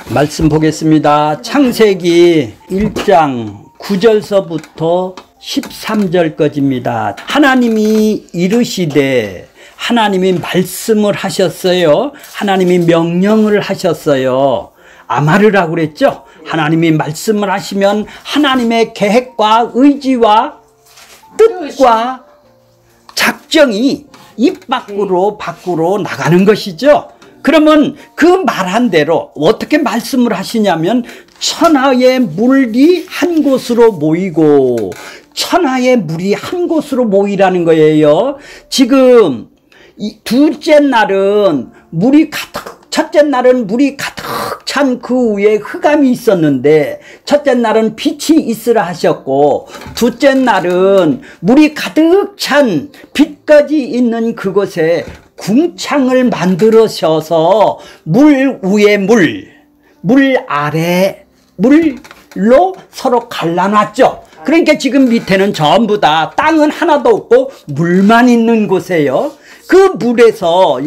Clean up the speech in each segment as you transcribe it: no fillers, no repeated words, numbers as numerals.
말씀 보겠습니다. 창세기 1장 9절서부터 13절까지입니다. 하나님이 이르시되 하나님이 말씀을 하셨어요. 하나님이 명령을 하셨어요. 아마르라고 그랬죠. 하나님이 말씀을 하시면 하나님의 계획과 의지와 뜻과 작정이 입 밖으로 나가는 것이죠. 그러면 그 말한 대로 어떻게 말씀을 하시냐면 천하의 물이 한 곳으로 모이고, 천하의 물이 한 곳으로 모이라는 거예요. 지금 둘째 날은 물이 가득, 첫째 날은 물이 가득 찬 그 위에 흑암이 있었는데 첫째 날은 빛이 있으라 하셨고, 둘째 날은 물이 가득 찬 빛까지 있는 그곳에 궁창을 만들으셔서 물 위에 물 아래 물로 서로 갈라놨죠. 그러니까 지금 밑에는 전부 다 땅은 하나도 없고 물만 있는 곳이에요. 그 물에서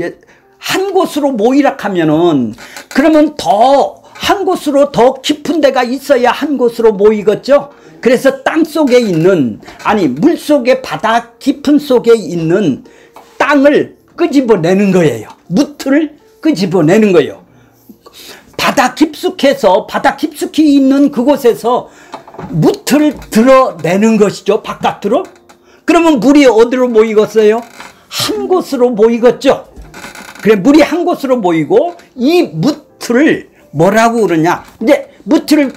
한 곳으로 모이라 하면은, 그러면 더 한 곳으로 더 깊은 데가 있어야 한 곳으로 모이겠죠. 그래서 땅 속에 있는, 아니 물 속에 바다 깊은 속에 있는 땅을 끄집어내는 거예요. 무틀을 끄집어내는 거예요. 바다 깊숙이 있는 그곳에서 무틀을 드러내는 것이죠. 바깥으로. 그러면 물이 어디로 모이겠어요? 한 곳으로 모이겠죠. 그래, 물이 한 곳으로 모이고, 이 무틀을 뭐라고 그러냐, 이제 무틀을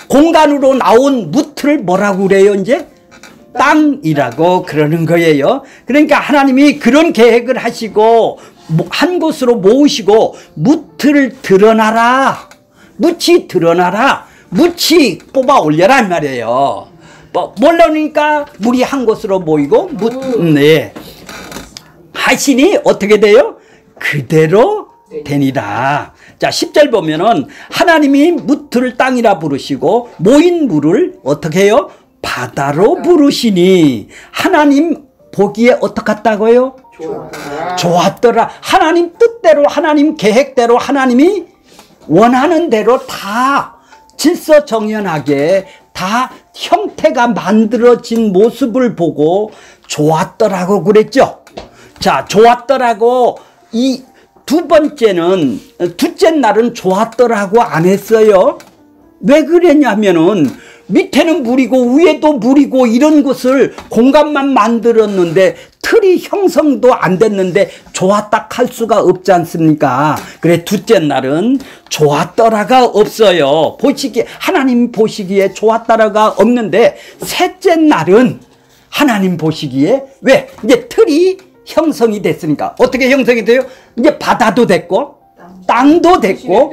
공간으로 나온 무틀을 뭐라고 그래요? 이제 땅이라고 그러는 거예요. 그러니까 하나님이 그런 계획을 하시고 한 곳으로 모으시고 무틀을 드러나라, 무치 드러나라, 무치 뽑아 올려란 말이에요. 모르니까 물이 한 곳으로 모이고 네. 하시니 어떻게 돼요? 그대로 되니라. 자, 10절 보면은 하나님이 무틀을 땅이라 부르시고 모인 물을 어떻게 해요? 바다로 부르시니 하나님 보기에 어떡했다고요? 좋았더라. 하나님 뜻대로, 하나님 계획대로, 하나님이 원하는 대로 다 질서정연하게 다 형태가 만들어진 모습을 보고 좋았더라고 그랬죠. 자, 좋았더라고. 이 둘째 날은 좋았더라고 안 했어요. 왜 그랬냐면은 밑에는 물이고 위에도 물이고 이런 것을 공간만 만들었는데 틀이 형성도 안 됐는데 좋았다 할 수가 없지 않습니까? 그래, 둘째 날은 좋았더라가 없어요. 하나님 보시기에 좋았더라가 없는데, 셋째 날은 하나님 보시기에, 왜? 이제 틀이 형성이 됐으니까. 어떻게 형성이 돼요? 이제 바다도 됐고 땅도 됐고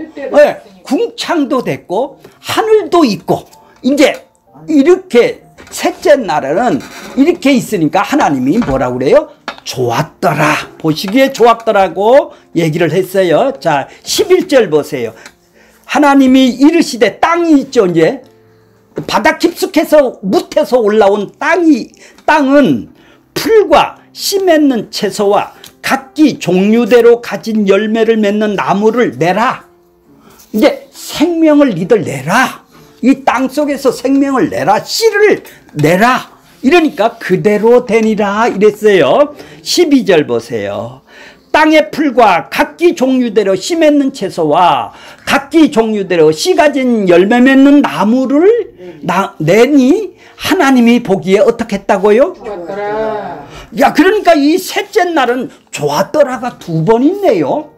궁창도 됐고 하늘도 있고, 이제 이렇게 셋째 날에는 이렇게 있으니까 하나님이 뭐라고 그래요? 좋았더라, 보시기에 좋았더라고 얘기를 했어요. 자, 11절 보세요. 하나님이 이르시되, 땅이 있죠. 이제 바다 깊숙해서 묻혀서 올라온 땅은 풀과 씨 맺는 채소와 각기 종류대로 가진 열매를 맺는 나무를 내라. 이제 생명을 니들 내라. 이 땅 속에서 생명을 내라. 씨를 내라. 이러니까 그대로 되니라 이랬어요. 12절 보세요. 땅의 풀과 각기 종류대로 씨 맺는 채소와 각기 종류대로 씨 가진 열매 맺는 나무를 내니 하나님이 보기에 어떻게 했다고요? 좋았더라. 야, 그러니까 이 셋째 날은 좋았더라가 두 번 있네요.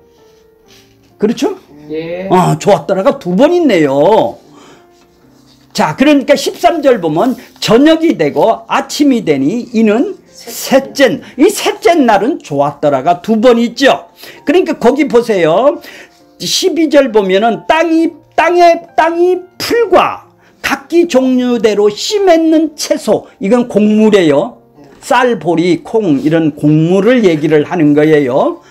그렇죠? 예. 좋았더라가 두 번 있네요. 자, 그러니까 13절 보면 저녁이 되고 아침이 되니 이는 셋째, 이 셋째 날은 좋았더라가 두 번 있죠. 그러니까 거기 보세요. 12절 보면은 땅이 풀과 각기 종류대로 씨 맺는 채소, 이건 곡물이에요. 쌀, 보리, 콩 이런 곡물을 얘기를 하는 거예요.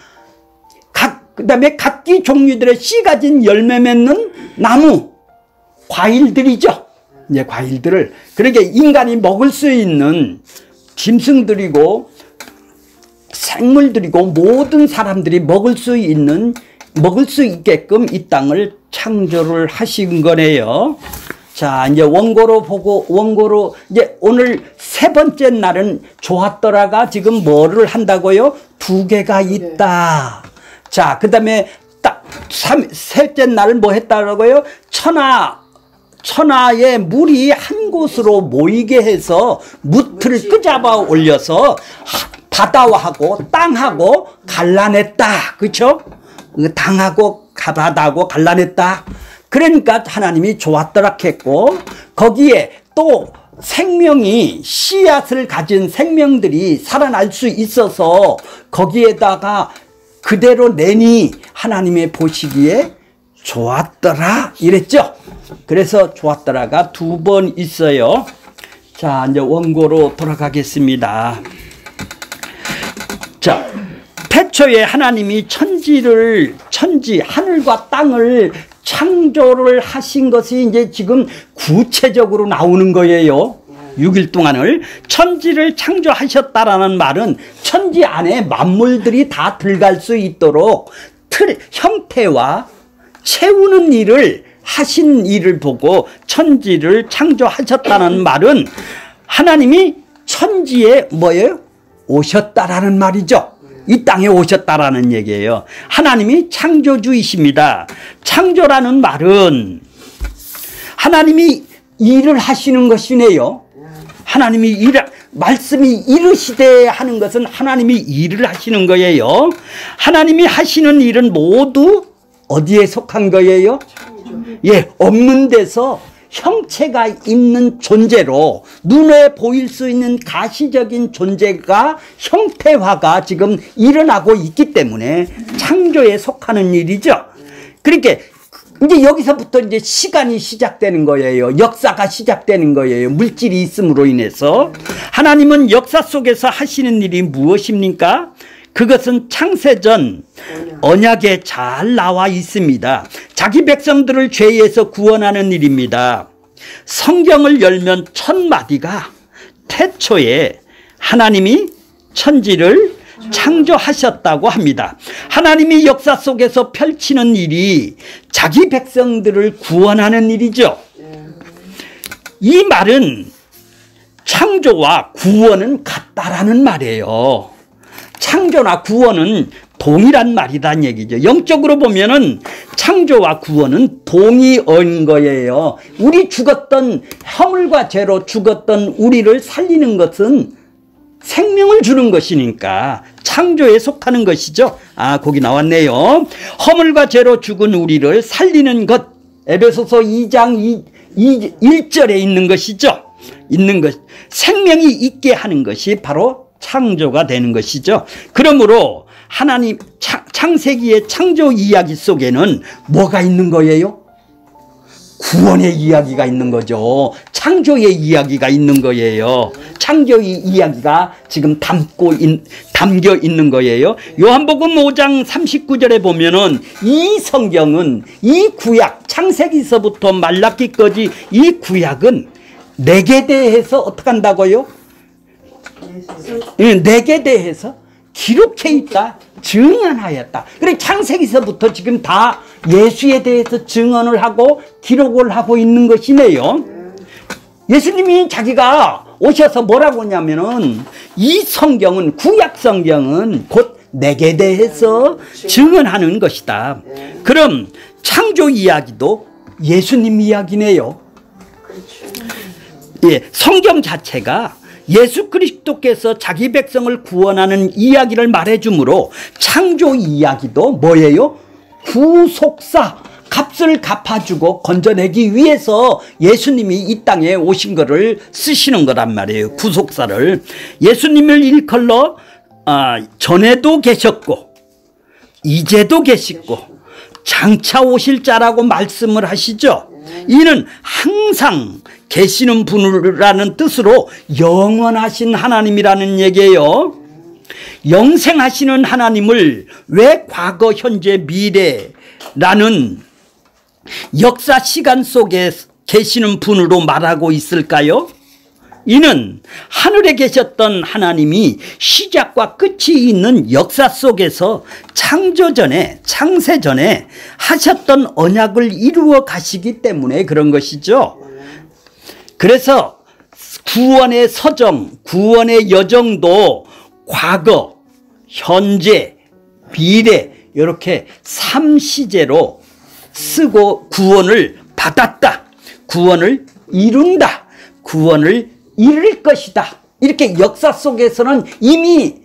그 다음에 각기 종류들의 씨 가진 열매 맺는 나무, 과일들이죠. 이제 과일들을, 그러니까 인간이 먹을 수 있는 짐승들이고 생물들이고 모든 사람들이 먹을 수 있는 먹을 수 있게끔 이 땅을 창조를 하신 거네요. 자, 이제 원고로 보고, 원고로, 이제 오늘 세 번째 날은 좋았더라가 지금 뭐를 한다고요? 2개가 있다. 자, 그 다음에 셋째 날은 뭐 했다고요? 천하의 물이 한 곳으로 모이게 해서 무틀을 끄잡아 올려서 바다하고 땅하고 갈라냈다. 그렇죠? 땅하고 바다하고 갈라냈다. 그러니까 하나님이 좋았더라 했고, 거기에 또 생명이 씨앗을 가진 생명들이 살아날 수 있어서 거기에다가 그대로 내니 하나님의 보시기에 좋았더라 이랬죠. 그래서 좋았더라가 2번 있어요. 자, 이제 원고로 돌아가겠습니다. 자, 태초에 하나님이 하늘과 땅을 창조를 하신 것이 이제 지금 구체적으로 나오는 거예요. 6일 동안을 천지를 창조하셨다라는 말은 천지 안에 만물들이 다 들어갈 수 있도록 형태와 채우는 일을 하신 일을 보고 천지를 창조하셨다는 말은 하나님이 천지에 뭐예요? 오셨다라는 말이죠. 이 땅에 오셨다라는 얘기예요. 하나님이 창조주이십니다. 창조라는 말은 하나님이 일을 하시는 것이네요. 하나님이 말씀이 이르시되 하는 것은 하나님이 일을 하시는 거예요. 하나님이 하시는 일은 모두 어디에 속한 거예요? 예, 없는 데서 형체가 있는 존재로 눈에 보일 수 있는 가시적인 존재가 형태화가 지금 일어나고 있기 때문에 창조에 속하는 일이죠. 그러니까 이제 여기서부터 이제 시간이 시작되는 거예요. 역사가 시작되는 거예요. 물질이 있음으로 인해서. 하나님은 역사 속에서 하시는 일이 무엇입니까? 그것은 창세전 언약에 잘 나와 있습니다. 자기 백성들을 죄에서 구원하는 일입니다. 성경을 열면 1000마디가 태초에 하나님이 천지를 창조하셨다고 합니다. 하나님이 역사 속에서 펼치는 일이 자기 백성들을 구원하는 일이죠. 이 말은 창조와 구원은 같다라는 말이에요. 창조나 구원은 동일한 말이란 얘기죠. 영적으로 보면은 창조와 구원은 동의어인 거예요. 우리 죽었던, 허물과 죄로 죽었던 우리를 살리는 것은 생명을 주는 것이니까 창조에 속하는 것이죠. 아, 거기 나왔네요. 허물과 죄로 죽은 우리를 살리는 것. 에베소서 2장 1절에 있는 것이죠. 있는 것. 생명이 있게 하는 것이 바로 창조가 되는 것이죠. 그러므로 하나님 창세기의 창조 이야기 속에는 뭐가 있는 거예요? 구원의 이야기가 있는 거죠. 창조의 이야기가 있는 거예요. 창조의 이야기가 지금 담겨 있는 거예요. 요한복음 5장 39절에 보면은 이 성경은, 이 구약, 창세기서부터 말라기까지 이 구약은 내게 대해서 어떻게 한다고요? 내게 대해서 기록해 있다, 증언하였다. 그래, 창세기서부터 지금 다 예수에 대해서 증언을 하고 기록을 하고 있는 것이네요. 예수님이 자기가 오셔서 뭐라고 하냐면은 이 성경은, 구약 성경은 곧 내게 대해서 증언하는 것이다. 그럼 창조 이야기도 예수님 이야기네요. 예, 성경 자체가 예수 그리스도께서 자기 백성을 구원하는 이야기를 말해주므로 창조 이야기도 뭐예요? 구속사, 값을 갚아주고 건져내기 위해서 예수님이 이 땅에 오신 거를 쓰시는 거란 말이에요. 구속사를. 예수님을 일컬러 전에도 계셨고 이제도 계시고 장차 오실 자라고 말씀을 하시죠. 이는 항상 계시는 분이라는 뜻으로 영원하신 하나님이라는 얘기예요. 영생하시는 하나님을 왜 과거, 현재, 미래라는 역사 시간 속에 계시는 분으로 말하고 있을까요? 이는 하늘에 계셨던 하나님이 시작과 끝이 있는 역사 속에서 창조 전에, 창세 전에 하셨던 언약을 이루어 가시기 때문에 그런 것이죠. 그래서 구원의 서정, 구원의 여정도 과거, 현재, 미래 이렇게 3시제로 쓰고 구원을 받았다, 구원을 이룬다, 구원을 이룰 것이다. 이렇게 역사 속에서는 이미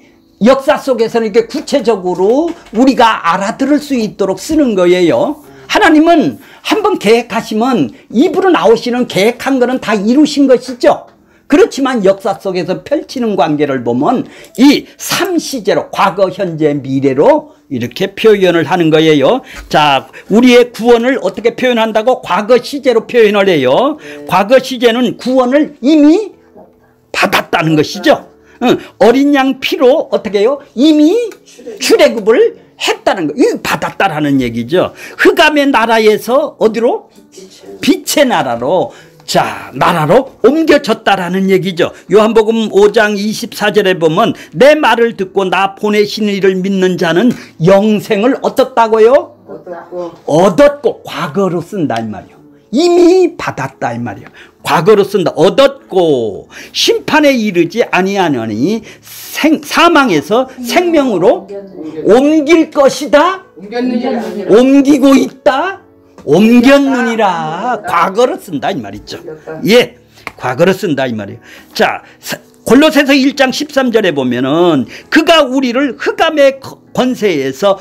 역사 속에서는 이렇게 구체적으로 우리가 알아들을 수 있도록 쓰는 거예요. 하나님은 한번 계획하시면 입으로 나오시는 계획한 거는 다 이루신 것이죠. 그렇지만 역사 속에서 펼치는 관계를 보면 이 3시제로 과거, 현재, 미래로 이렇게 표현을 하는 거예요. 자, 우리의 구원을 어떻게 표현한다고? 과거 시제로 표현을 해요. 과거 시제는 구원을 이미 받았다는 것이죠. 어린 양 피로 어떻게 해요? 이미 출애굽을 했다는 거. 이거 받았다라는 얘기죠. 흑암의 나라에서 어디로? 빛의 나라로, 자, 나라로 옮겨졌다라는 얘기죠. 요한복음 5장 24절에 보면 내 말을 듣고 나 보내신 이를 믿는 자는 영생을 얻었다고요? 얻었고 과거로 쓴다 이 말이요. 이미 받았다 이 말이요. 과거로 쓴다. 얻었고 심판에 이르지 아니하느니 사망에서 생명으로 옮길 것이다. 옮기고 있다. 옮겼느니라. 과거로 쓴다 이 말이죠. 예, 과거로 쓴다 이 말이에요. 자, 골로새서 1장 13절에 보면은 그가 우리를 흑암의 권세에서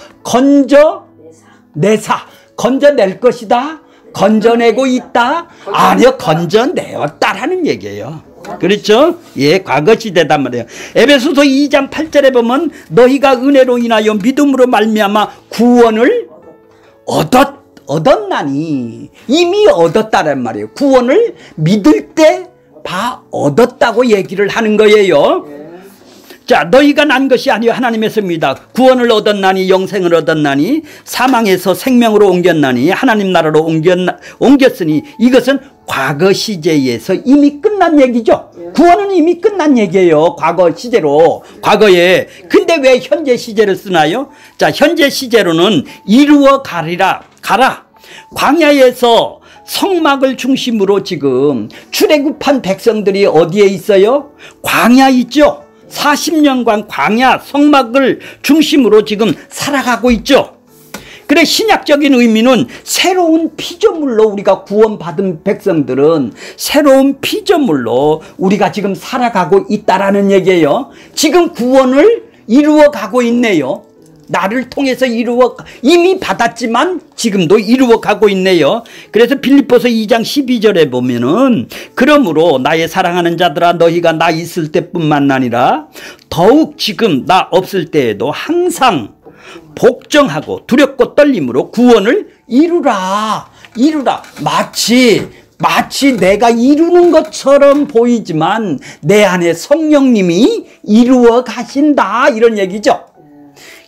건져낼 것이다. 건져내고 있다. 아니요, 건져내었다라는 얘기예요. 그렇죠? 예, 과거 시대단 말이에요. 에베소서 2장 8절에 보면 너희가 은혜로 인하여 믿음으로 말미암아 구원을 얻었나니, 이미 얻었다란 말이에요. 구원을 믿을 때 다 얻었다고 얘기를 하는 거예요. 자, 너희가 난 것이 아니요 하나님에서입니다. 구원을 얻었나니, 영생을 얻었나니, 사망에서 생명으로 옮겼나니, 하나님 나라로 옮겼으니 이것은 과거 시제에서 이미 끝난 얘기죠. 구원은 이미 끝난 얘기예요. 과거 시제로, 과거에. 근데 왜 현재 시제를 쓰나요? 자, 현재 시제로는 이루어 가라. 광야에서 성막을 중심으로 지금 출애굽한 백성들이 어디에 있어요? 광야 있죠. 40년간 광야 성막을 중심으로 지금 살아가고 있죠. 그래, 신약적인 의미는 새로운 피조물로 우리가 구원받은 백성들은 새로운 피조물로 우리가 지금 살아가고 있다라는 얘기예요. 지금 구원을 이루어 가고 있네요. 나를 통해서 이미 받았지만 지금도 이루어 가고 있네요. 그래서 빌립보서 2장 12절에 보면은 그러므로 나의 사랑하는 자들아 너희가 나 있을 때뿐만 아니라 더욱 지금 나 없을 때에도 항상 복종하고 두렵고 떨림으로 구원을 이루라. 마치 내가 이루는 것처럼 보이지만 내 안에 성령님이 이루어 가신다 이런 얘기죠.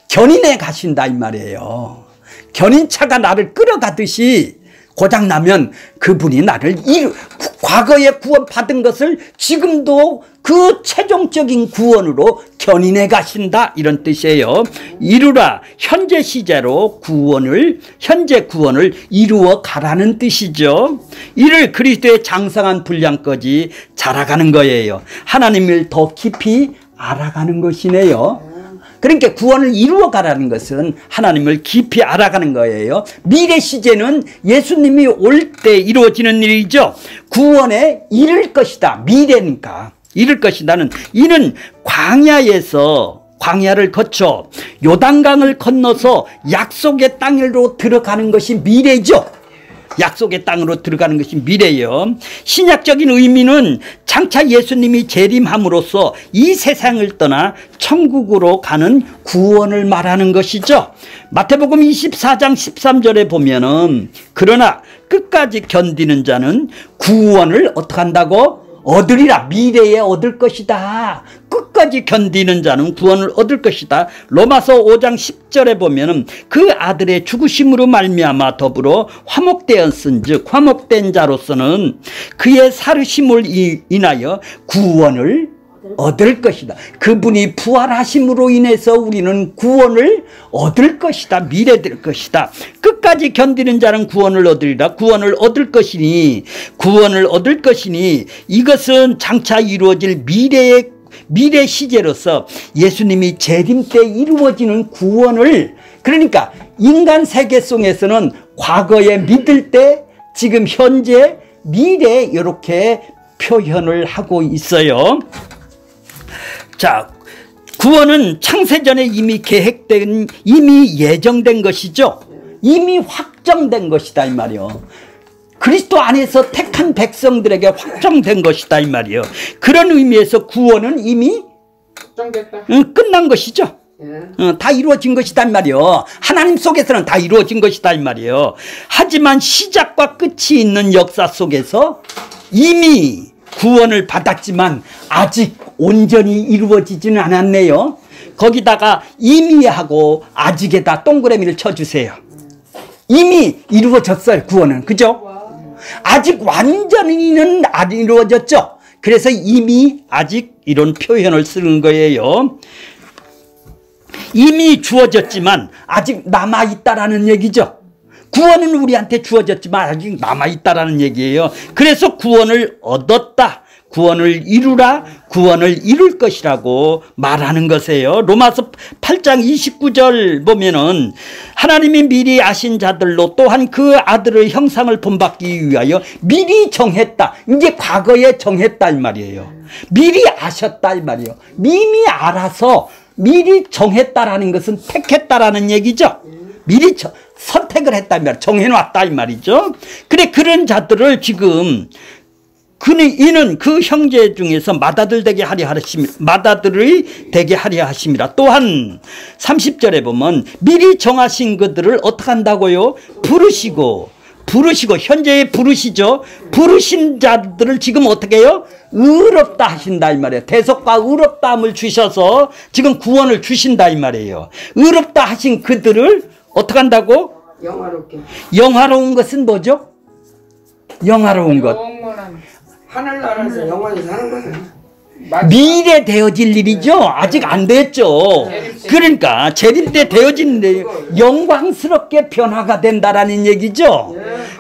견인해 가신다 이 말이에요. 견인차가 나를 끌어가듯이 고장나면 그분이 나를 과거에 구원받은 것을 지금도 그 최종적인 구원으로 견인해 가신다 이런 뜻이에요. 이루라, 현재 시제로 현재 구원을 이루어 가라는 뜻이죠. 이를 그리스도의 장성한 분량까지 자라가는 거예요. 하나님을 더 깊이 알아가는 것이네요. 그러니까 구원을 이루어 가라는 것은 하나님을 깊이 알아가는 거예요. 미래 시제는 예수님이 올 때 이루어지는 일이죠. 구원에 이를 것이다. 미래니까 이를 것이다는, 이는 광야를 거쳐 요단강을 건너서 약속의 땅으로 들어가는 것이 미래죠. 약속의 땅으로 들어가는 것이 미래예요. 신약적인 의미는 장차 예수님이 재림함으로써 이 세상을 떠나 천국으로 가는 구원을 말하는 것이죠. 마태복음 24장 13절에 보면은 그러나 끝까지 견디는 자는 구원을 어떻게 한다고? 얻으리라. 미래에 얻을 것이다. 끝까지 견디는 자는 구원을 얻을 것이다. 로마서 5장 10절에 보면은 그 아들의 죽으심으로 말미암아 더불어 화목되었은즉 화목된 자로서는 그의 살으심을 인하여 구원을 얻을 것이다. 그분이 부활하심으로 인해서 우리는 구원을 얻을 것이다. 미래될 것이다. 끝까지 견디는 자는 구원을 얻으리라. 구원을 얻을 것이니 이것은 장차 이루어질 미래 시제로서 예수님이 재림 때 이루어지는 구원을, 그러니까 인간 세계 속에서는 과거에 믿을 때, 지금 현재, 미래 이렇게 표현을 하고 있어요. 자, 구원은 창세전에 이미 계획된, 이미 예정된 것이죠. 이미 확정된 것이다 이 말이요. 그리스도 안에서 택한 백성들에게 확정된 것이다 이 말이요. 그런 의미에서 구원은 이미 확정됐다. 끝난 것이죠. 다 이루어진 것이다 이 말이요. 하나님 속에서는 다 이루어진 것이다 이 말이요. 하지만 시작과 끝이 있는 역사 속에서 이미 구원을 받았지만 아직 온전히 이루어지지는 않았네요. 거기다가 이미하고 아직에다 동그라미를 쳐주세요. 이미 이루어졌어요. 구원은. 그죠? 아직 완전히는 안 이루어졌죠. 그래서 이미 아직 이런 표현을 쓰는 거예요. 이미 주어졌지만 아직 남아있다라는 얘기죠. 구원은 우리한테 주어졌지만 아직 남아있다라는 얘기예요. 그래서 구원을 얻었다. 구원을 이루라. 구원을 이룰 것이라고 말하는 것이에요. 로마서 8장 29절 보면은 하나님이 미리 아신 자들로 또한 그 아들의 형상을 본받기 위하여 미리 정했다. 이제 과거에 정했다 이 말이에요. 미리 아셨다 이 말이에요. 이미 알아서 미리 정했다라는 것은 택했다라는 얘기죠. 미리 선택을 했다 이 말, 정해놨다 이 말이죠. 그래, 그런 자들을 지금 이는 그 형제 중에서 맏아들이 되게 하려 하심이라. 또한 30절에 보면 미리 정하신 그들을 어떻게 한다고요? 부르시고 현재의 부르시죠. 부르신 자들을 지금 어떻게 해요? 의롭다 하신다 이 말이에요. 대속과 의롭다함을 주셔서 지금 구원을 주신다 이 말이에요. 의롭다 하신 그들을 어떻게 한다고? 영화롭게. 영화로운 것은 뭐죠? 영화로운 것. 하늘나라에서 영원히 사는 거는 미래 되어질 일이죠. 아직 안 됐죠. 그러니까 재림 때 되어지는데 영광스럽게 변화가 된다라는 얘기죠.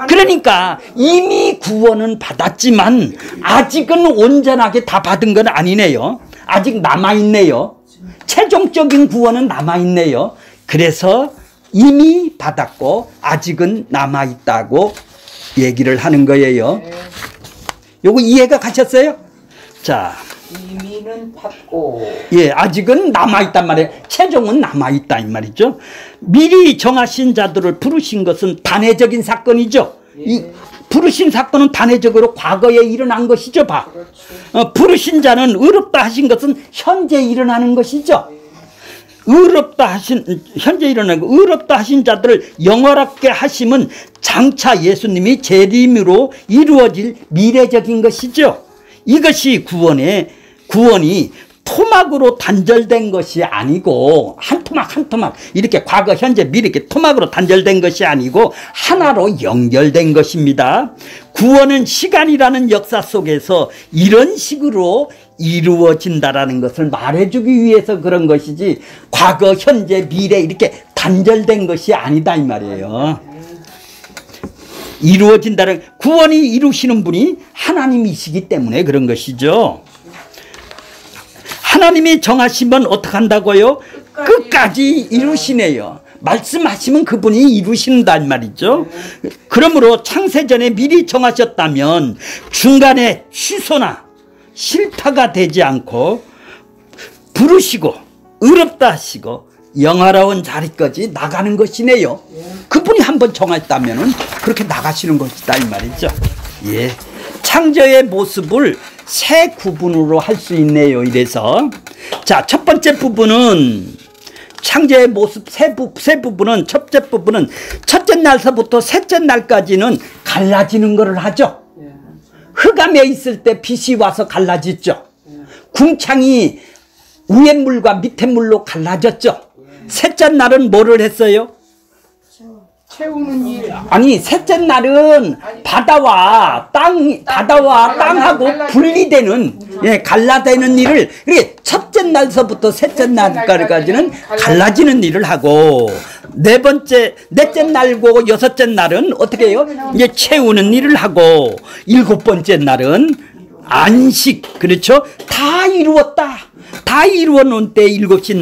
그러니까 이미 구원은 받았지만 아직은 온전하게 다 받은 건 아니네요. 아직 남아있네요. 최종적인 구원은 남아있네요. 그래서 이미 받았고 아직은 남아있다고 얘기를 하는 거예요. 요거 이해가 가셨어요? 자, 이미는 받고, 예, 아직은 남아있단 말이에요. 최종은 남아있다 이 말이죠. 미리 정하신 자들을 부르신 것은 단회적인 사건이죠. 이 부르신 사건은 단회적으로 과거에 일어난 것이죠. 부르신 자는 의롭다 하신 것은 현재 일어나는 것이죠. 현재 일어나는 거, 의롭다 하신 자들을 영원하게 하심은 장차 예수님이 재림으로 이루어질 미래적인 것이죠. 이것이 구원이 토막으로 단절된 것이 아니고 한 토막 한 토막 이렇게 과거 현재 미래 이렇게 토막으로 단절된 것이 아니고 하나로 연결된 것입니다. 구원은 시간이라는 역사 속에서 이런 식으로 이루어진다라는 것을 말해주기 위해서 그런 것이지 과거 현재 미래 이렇게 단절된 것이 아니다 이 말이에요. 이루어진다는, 구원이 이루시는 분이 하나님이시기 때문에 그런 것이죠. 하나님이 정하시면 어떻게 한다고요? 끝까지 이루시네요. 말씀하시면 그분이 이루신단 말이죠. 그러므로 창세전에 미리 정하셨다면 중간에 취소나 실패가 되지 않고 부르시고 의롭다 하시고 영화로운 자리까지 나가는 것이네요. 그분이 한번 정했다면 그렇게 나가시는 것이다 이 말이죠. 예, 창조의 모습을 세 구분으로 할 수 있네요. 이래서 자, 첫 번째 부분은 창조의 모습 세 부분은, 첫째 부분은 첫째 날서부터 셋째 날까지는 갈라지는 것을 하죠. 흑암에 있을 때 빛이 와서 갈라졌죠. 궁창이 위에 물과 밑에 물로 갈라졌죠. 셋째 날은 뭐를 했어요? 채우는 일. 아니 셋째 날은 바다와 땅하고 분리되는 갈라되는 일을, 그게 첫째 날서부터 셋째 날까지는 갈라지는 일을 하고, 넷째 날고 여섯째 날은 어떻게 해요? 이제 채우는 일을 하고, 일곱 번째 날은 안식. 그렇죠? 다 이루었다. 다 이루어 놓은 때 일곱째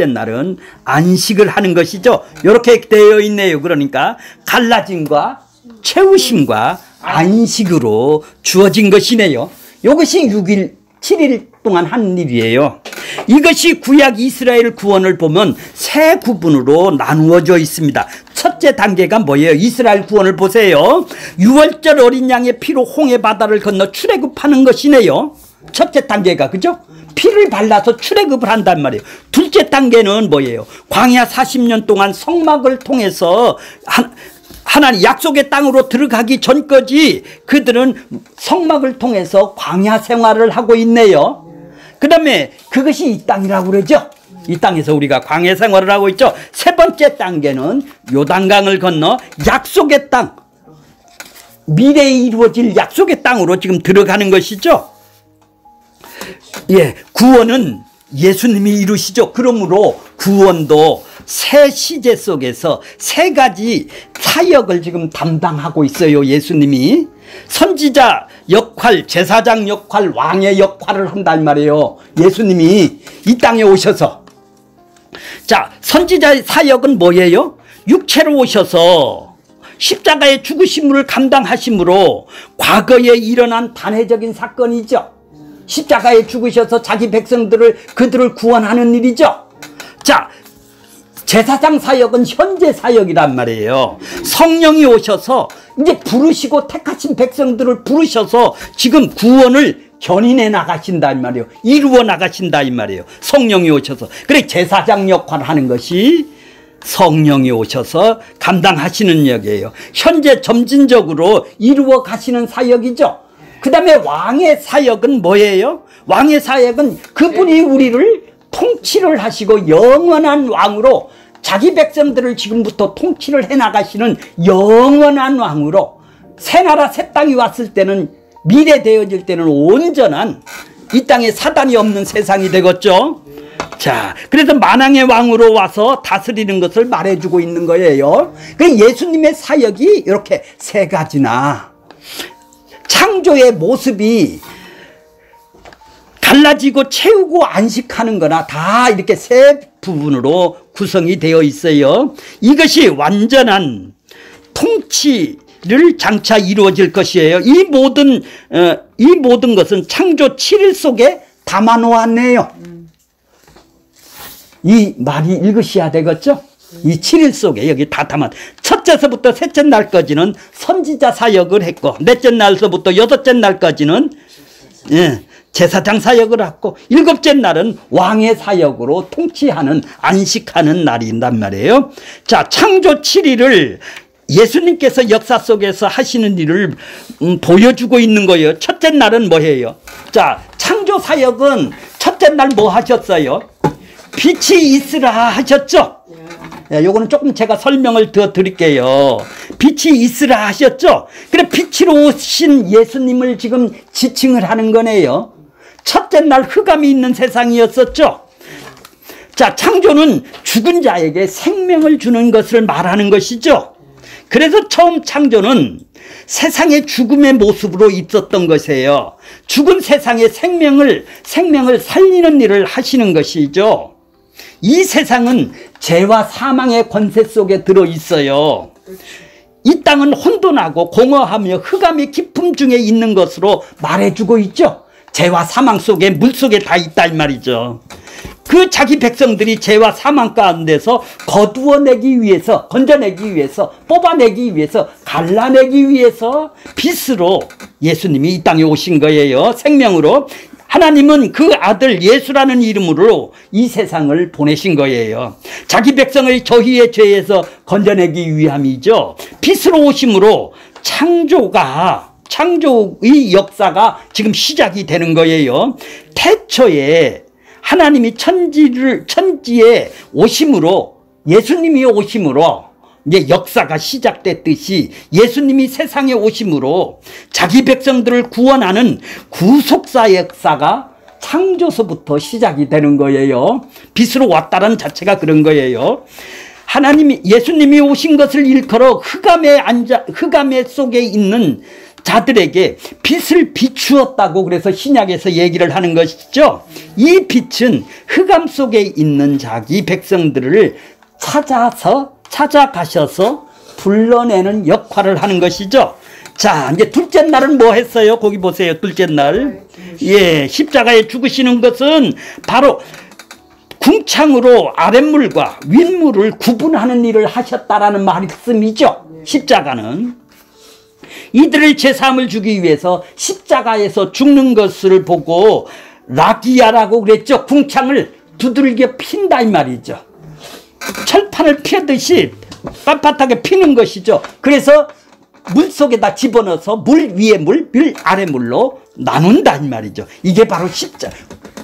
날은 안식을 하는 것이죠. 이렇게 되어 있네요. 그러니까 갈라짐과 채우심과 안식으로 주어진 것이네요. 이것이 6일 7일 동안 한 일이에요. 이것이 구약 이스라엘 구원을 보면 세 구분으로 나누어져 있습니다. 첫째 단계가 뭐예요? 이스라엘 구원을 보세요. 6월절 어린 양의 피로 홍해 바다를 건너 출애굽하는 것이네요. 첫째 단계가, 그죠? 피를 발라서 출애굽을 한단 말이에요. 둘째 단계는 뭐예요? 광야 40년 동안 성막을 통해서 하나님 약속의 땅으로 들어가기 전까지 그들은 성막을 통해서 광야 생활을 하고 있네요. 그 다음에 그것이 이 땅이라고 그러죠. 이 땅에서 우리가 광야 생활을 하고 있죠. 세 번째 단계는 요단강을 건너 약속의 땅, 미래에 이루어질 약속의 땅으로 지금 들어가는 것이죠. 예, 구원은 예수님이 이루시죠. 그러므로 구원도 새 시제 속에서 세 가지 사역을 지금 담당하고 있어요. 예수님이 선지자 역할, 제사장 역할, 왕의 역할을 한단 말이에요. 예수님이 이 땅에 오셔서. 자, 선지자의 사역은 뭐예요? 육체로 오셔서 십자가의 죽으심을 감당하심으로 과거에 일어난 단회적인 사건이죠. 십자가에 죽으셔서 자기 그들을 구원하는 일이죠. 자, 제사장 사역은 현재 사역이란 말이에요. 성령이 오셔서 이제 부르시고 택하신 백성들을 부르셔서 지금 구원을 견인해 나가신다 이 말이에요. 이루어 나가신다 이 말이에요. 성령이 오셔서. 그래, 제사장 역할을 하는 것이 성령이 오셔서 감당하시는 역이에요. 현재 점진적으로 이루어 가시는 사역이죠. 그 다음에 왕의 사역은 뭐예요? 왕의 사역은 그분이 우리를 통치를 하시고 영원한 왕으로 자기 백성들을 지금부터 통치를 해나가시는 영원한 왕으로, 새 나라 새 땅이 왔을 때는, 미래 되어질 때는 온전한 이 땅에 사단이 없는 세상이 되겠죠. 자, 그래서 만왕의 왕으로 와서 다스리는 것을 말해주고 있는 거예요. 그 예수님의 사역이 이렇게 세 가지나, 창조의 모습이 갈라지고 채우고 안식하는 거나 다 이렇게 세 부분으로 구성이 되어 있어요. 이것이 완전한 통치를 장차 이루어질 것이에요. 이 모든 것은 창조 7일 속에 담아 놓았네요. 이 말이 읽으셔야 되겠죠? 이 7일 속에 여기 다 담아. 첫째서부터 셋째 날까지는 선지자 사역을 했고, 넷째 날서부터 여섯째 날까지는 제사장 사역을 했고, 일곱째 날은 왕의 사역으로 통치하는, 안식하는 날인단 말이에요. 자, 창조 7일을 예수님께서 역사 속에서 하시는 일을 보여주고 있는 거예요. 첫째 날은 뭐예요? 자, 창조 사역은 첫째 날 뭐 하셨어요? 빛이 있으라 하셨죠? 요거는 조금 제가 설명을 더 드릴게요. 빛이 있으라 하셨죠? 그래, 빛으로 오신 예수님을 지금 지칭을 하는 거네요. 첫째 날 흑암이 있는 세상이었었죠? 자, 창조는 죽은 자에게 생명을 주는 것을 말하는 것이죠. 그래서 처음 창조는 세상의 죽음의 모습으로 있었던 것이에요. 죽은 세상의 생명을 살리는 일을 하시는 것이죠. 이 세상은 죄와 사망의 권세 속에 들어 있어요. 이 땅은 혼돈하고 공허하며 흑암의 깊음 중에 있는 것으로 말해주고 있죠. 죄와 사망 속에, 물 속에 다 있다 이 말이죠. 그 자기 백성들이 죄와 사망 가운데서 거두어내기 위해서, 건져내기 위해서, 뽑아내기 위해서, 갈라내기 위해서 빛으로 예수님이 이 땅에 오신 거예요. 생명으로. 하나님은 그 아들 예수라는 이름으로 이 세상을 보내신 거예요. 자기 백성을 저희의 죄에서 건져내기 위함이죠. 빛으로 오심으로 창조가 창조의 역사가 지금 시작이 되는 거예요. 태초에 하나님이 천지에 오심으로, 예수님이 오심으로 이제 역사가 시작됐듯이 예수님이 세상에 오심으로 자기 백성들을 구원하는 구속사 역사가 창조서부터 시작이 되는 거예요. 빛으로 왔다는 자체가 그런 거예요. 예수님이 오신 것을 일컬어 흑암의 속에 있는 자들에게 빛을 비추었다고 그래서 신약에서 얘기를 하는 것이죠. 이 빛은 흑암 속에 있는 자기 백성들을 찾아가셔서 불러내는 역할을 하는 것이죠. 자, 이제 둘째 날은 뭐 했어요? 거기 보세요. 둘째 날. 예, 십자가에 죽으시는 것은 바로 궁창으로 아랫물과 윗물을 구분하는 일을 하셨다라는 말씀이죠. 십자가는 이들을 제사함을 주기 위해서 십자가에서 죽는 것을 보고 라기야라고 그랬죠. 궁창을 두들겨 핀다 이 말이죠. 철판을 피하듯이 빳빳하게 피는 것이죠. 그래서 물속에다 집어넣어서 물 위에 물 아래 물로 나눈다 이 말이죠. 이게 바로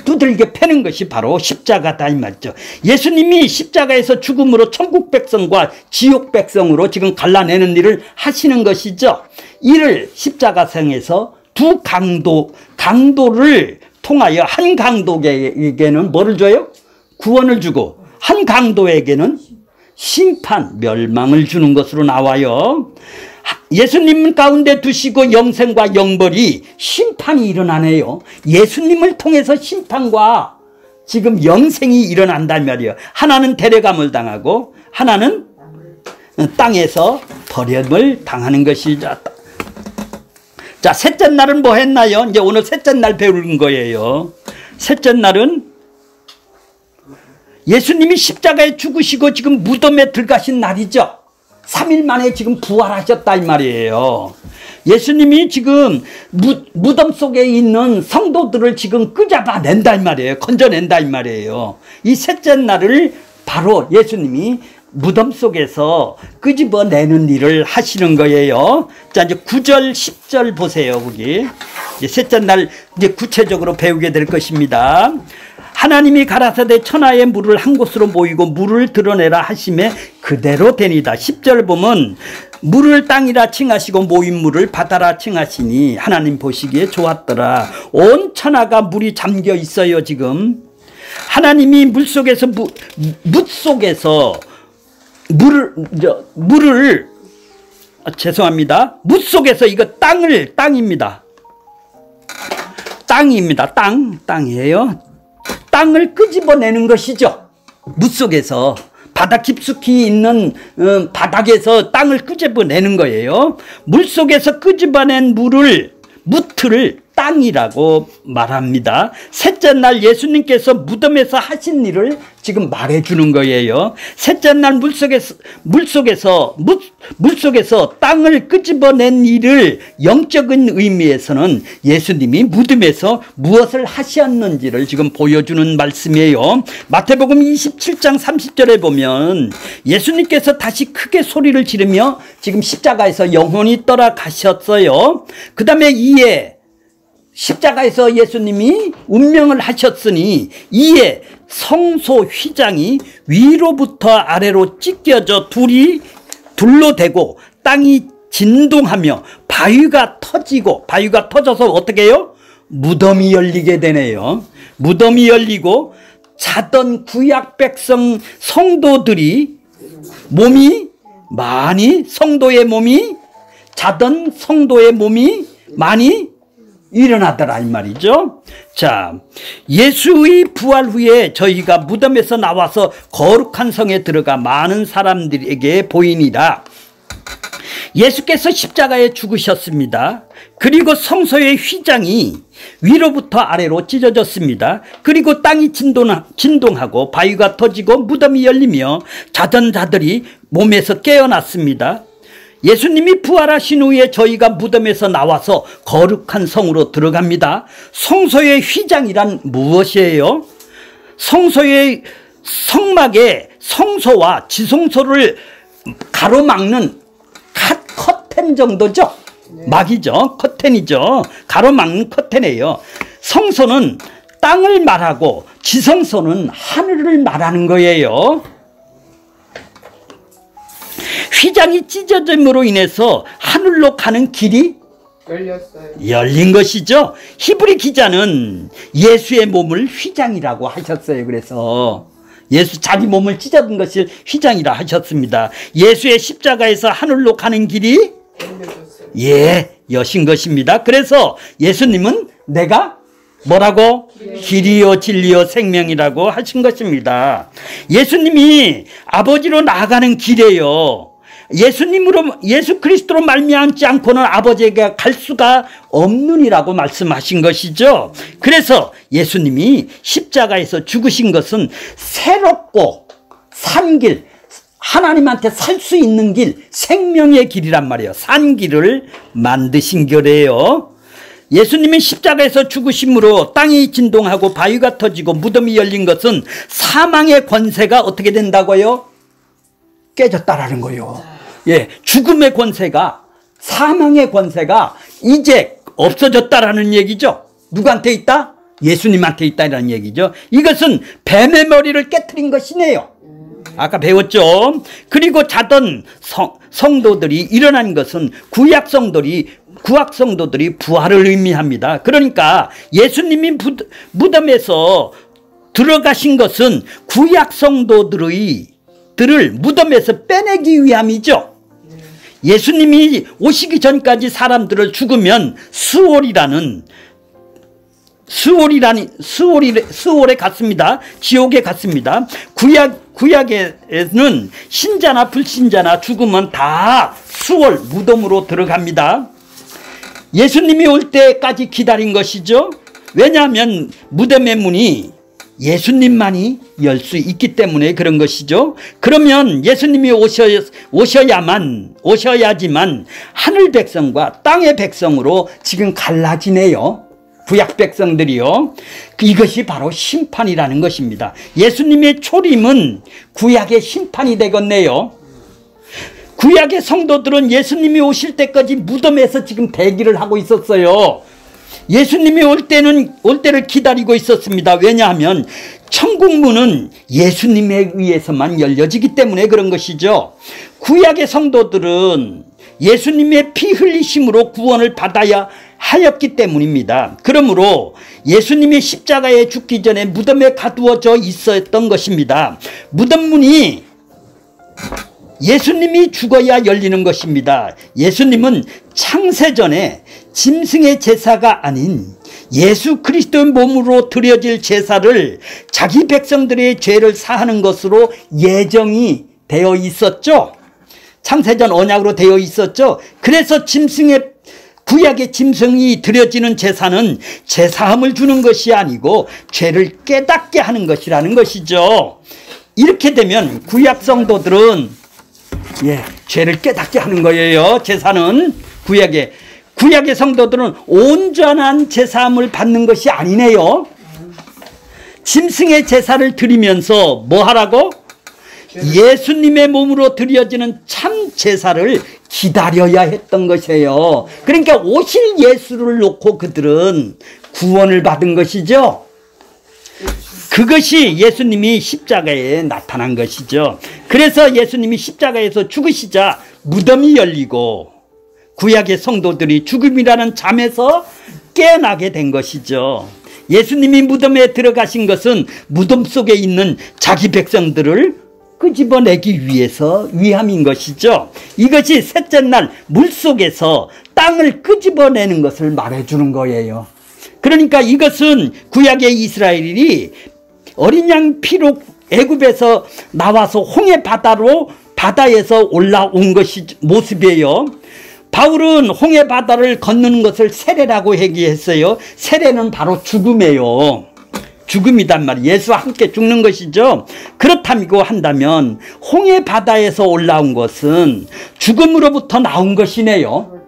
두들겨 패는 것이 바로 십자가다 이 말이죠. 예수님이 십자가에서 죽음으로 천국 백성과 지옥 백성으로 지금 갈라내는 일을 하시는 것이죠. 이를 십자가상에서 두 강도를 통하여 한 강도에게는 뭐를 줘요? 구원을 주고 한 강도에게는 심판, 멸망을 주는 것으로 나와요. 예수님 가운데 두시고 영생과 영벌이 심판이 일어나네요. 예수님을 통해서 심판과 지금 영생이 일어난단 말이에요. 하나는 데려감을 당하고 하나는 땅에서 버림을 당하는 것이죠. 자, 셋째 날은 뭐 했나요? 이제 오늘 셋째 날 배우는 거예요. 셋째 날은 예수님이 십자가에 죽으시고 지금 무덤에 들어가신 날이죠. 3일 만에 지금 부활하셨다 이 말이에요. 예수님이 지금 무덤 속에 있는 성도들을 지금 끄잡아낸다 이 말이에요. 건져낸다 이 말이에요. 이 셋째 날을 바로 예수님이 무덤 속에서 끄집어내는 일을 하시는 거예요. 자, 이제 9절 10절 보세요. 거기 이제 셋째 날 이제 구체적으로 배우게 될 것입니다. 하나님이 가라사대 천하의 물을 한 곳으로 모이고 물을 드러내라 하심에 그대로 되니이다. 10절 보면 물을 땅이라 칭하시고 모인 물을 바다라 칭하시니 하나님 보시기에 좋았더라. 온 천하가 물이 잠겨 있어요. 지금 하나님이 물속에서 물속에서 이거 땅입니다. 땅이에요. 땅을 끄집어내는 것이죠. 물속에서 바다 깊숙이 있는 바닥에서 땅을 끄집어내는 거예요. 물속에서 끄집어낸 무틀을 땅이라고 말합니다. 셋째 날 예수님께서 무덤에서 하신 일을 지금 말해주는 거예요. 셋째 날 물속에서 땅을 끄집어낸 일을 영적인 의미에서는 예수님이 무덤에서 무엇을 하셨는지를 지금 보여주는 말씀이에요. 마태복음 27장 30절에 보면 예수님께서 다시 크게 소리를 지르며 지금 십자가에서 영혼이 떠나가셨어요. 그 다음에 이에 십자가에서 예수님이 운명을 하셨으니 이에 성소 휘장이 위로부터 아래로 찢겨져 둘로 되고 땅이 진동하며 바위가 터져서 어떻게 해요? 무덤이 열리게 되네요. 무덤이 열리고 자던 구약 백성 성도들이 자던 성도의 몸이 많이 일어나더라 이 말이죠. 자, 예수의 부활 후에 저희가 무덤에서 나와서 거룩한 성에 들어가 많은 사람들에게 보이니라. 예수께서 십자가에 죽으셨습니다. 그리고 성소의 휘장이 위로부터 아래로 찢어졌습니다. 그리고 땅이 진동하고 바위가 터지고 무덤이 열리며 자던 자들이 몸에서 깨어났습니다. 예수님이 부활하신 후에 저희가 무덤에서 나와서 거룩한 성으로 들어갑니다. 성소의 휘장이란 무엇이에요? 성소의 성막에 성소와 지성소를 가로막는 커튼 정도죠. 막이죠. 커튼이죠. 가로막는 커튼이에요. 성소는 땅을 말하고 지성소는 하늘을 말하는 거예요. 휘장이 찢어짐으로 인해서 하늘로 가는 길이 열린 것이죠. 히브리 기자는 예수의 몸을 휘장이라고 하셨어요. 그래서 예수 자기 몸을 찢어진 것을 휘장이라 하셨습니다. 예수의 십자가에서 하늘로 가는 길이 여신 것입니다. 그래서 예수님은 내가 뭐라고? 길이요 진리요 생명이라고 하신 것입니다. 예수님이 아버지로 나아가는 길이에요. 예수 그리스도로 말미암지 않고는 아버지에게 갈 수가 없느니라고 말씀하신 것이죠. 그래서 예수님이 십자가에서 죽으신 것은 새롭고 산 길, 하나님한테 살 수 있는 길, 생명의 길이란 말이에요. 산 길을 만드신 거래요. 예수님이 십자가에서 죽으심으로 땅이 진동하고 바위가 터지고 무덤이 열린 것은 사망의 권세가 어떻게 된다고요? 깨졌다라는 거예요. 죽음의 권세가, 사망의 권세가 이제 없어졌다라는 얘기죠. 누구한테 있다? 예수님한테 있다라는 얘기죠. 이것은 뱀의 머리를 깨트린 것이네요. 아까 배웠죠. 그리고 자던 성도들이 일어난 것은 구약 성도들이 부활을 의미합니다. 그러니까 예수님이 무덤에서 들어가신 것은 구약 성도들을 무덤에서 빼내기 위함이죠. 예수님이 오시기 전까지 사람들을 죽으면 수월에 갔습니다. 지옥에 갔습니다. 구약에는 신자나 불신자나 죽으면 다 수월 무덤으로 들어갑니다. 예수님이 올 때까지 기다린 것이죠. 왜냐하면 무덤의 문이 예수님만이 열 수 있기 때문에 그런 것이죠. 그러면 예수님이 오셔야지만 하늘 백성과 땅의 백성으로 지금 갈라지네요. 구약 백성들이요. 이것이 바로 심판이라는 것입니다. 예수님의 초림은 구약의 심판이 되겠네요. 구약의 성도들은 예수님이 오실 때까지 무덤에서 지금 대기를 하고 있었어요. 예수님이 올 때를 기다리고 있었습니다. 왜냐하면 천국 문은 예수님에 의해서만 열려지기 때문에 그런 것이죠. 구약의 성도들은 예수님의 피 흘리심으로 구원을 받아야 하였기 때문입니다. 그러므로 예수님이 십자가에 죽기 전에 무덤에 가두어져 있었던 것입니다. 무덤 문이 예수님이 죽어야 열리는 것입니다. 예수님은 창세전에 짐승의 제사가 아닌 예수 그리스도의 몸으로 드려질 제사를 자기 백성들의 죄를 사하는 것으로 예정이 되어 있었죠. 창세전 언약으로 되어 있었죠. 그래서 구약의 짐승이 드려지는 제사는 제사함을 주는 것이 아니고 죄를 깨닫게 하는 것이라는 것이죠. 이렇게 되면 구약 성도들은 죄를 깨닫게 하는 거예요. 제사는 구약의 성도들은 온전한 제사함을 받는 것이 아니네요. 짐승의 제사를 드리면서 뭐 하라고? 예수님의 몸으로 드려지는 참 제사를 기다려야 했던 것이에요. 그러니까 오실 예수를 놓고 그들은 구원을 받은 것이죠. 그것이 예수님이 십자가에 나타난 것이죠. 그래서 예수님이 십자가에서 죽으시자 무덤이 열리고 구약의 성도들이 죽음이라는 잠에서 깨어나게 된 것이죠. 예수님이 무덤에 들어가신 것은 무덤 속에 있는 자기 백성들을 끄집어내기 위함인 것이죠. 이것이 셋째 날 물속에서 땅을 끄집어내는 것을 말해주는 거예요. 그러니까 이것은 구약의 이스라엘이 어린 양 피로 애굽에서 나와서 홍해 바다에서 올라온 것이 모습이에요. 바울은 홍해 바다를 건너는 것을 세례라고 얘기했어요. 세례는 바로 죽음이에요. 죽음이단 말이에요. 예수와 함께 죽는 것이죠. 그렇다고 한다면 홍해 바다에서 올라온 것은 죽음으로부터 나온 것이네요.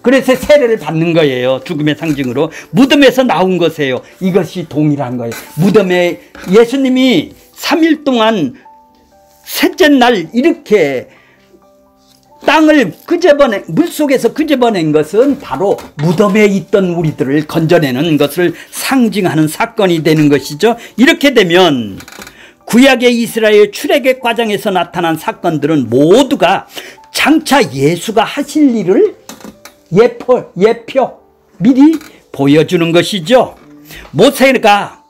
그래서 세례를 받는 거예요. 죽음의 상징으로. 무덤에서 나온 것이에요. 이것이 동일한 거예요. 무덤에 예수님이 3일 동안 셋째 날 이렇게 땅을 물속에서 끄집어낸 것은 바로 무덤에 있던 우리들을 건져내는 것을 상징하는 사건이 되는 것이죠. 이렇게 되면 구약의 이스라엘 출애굽 과정에서 나타난 사건들은 모두가 장차 예수가 하실 일을 예표 미리 보여주는 것이죠. 모세가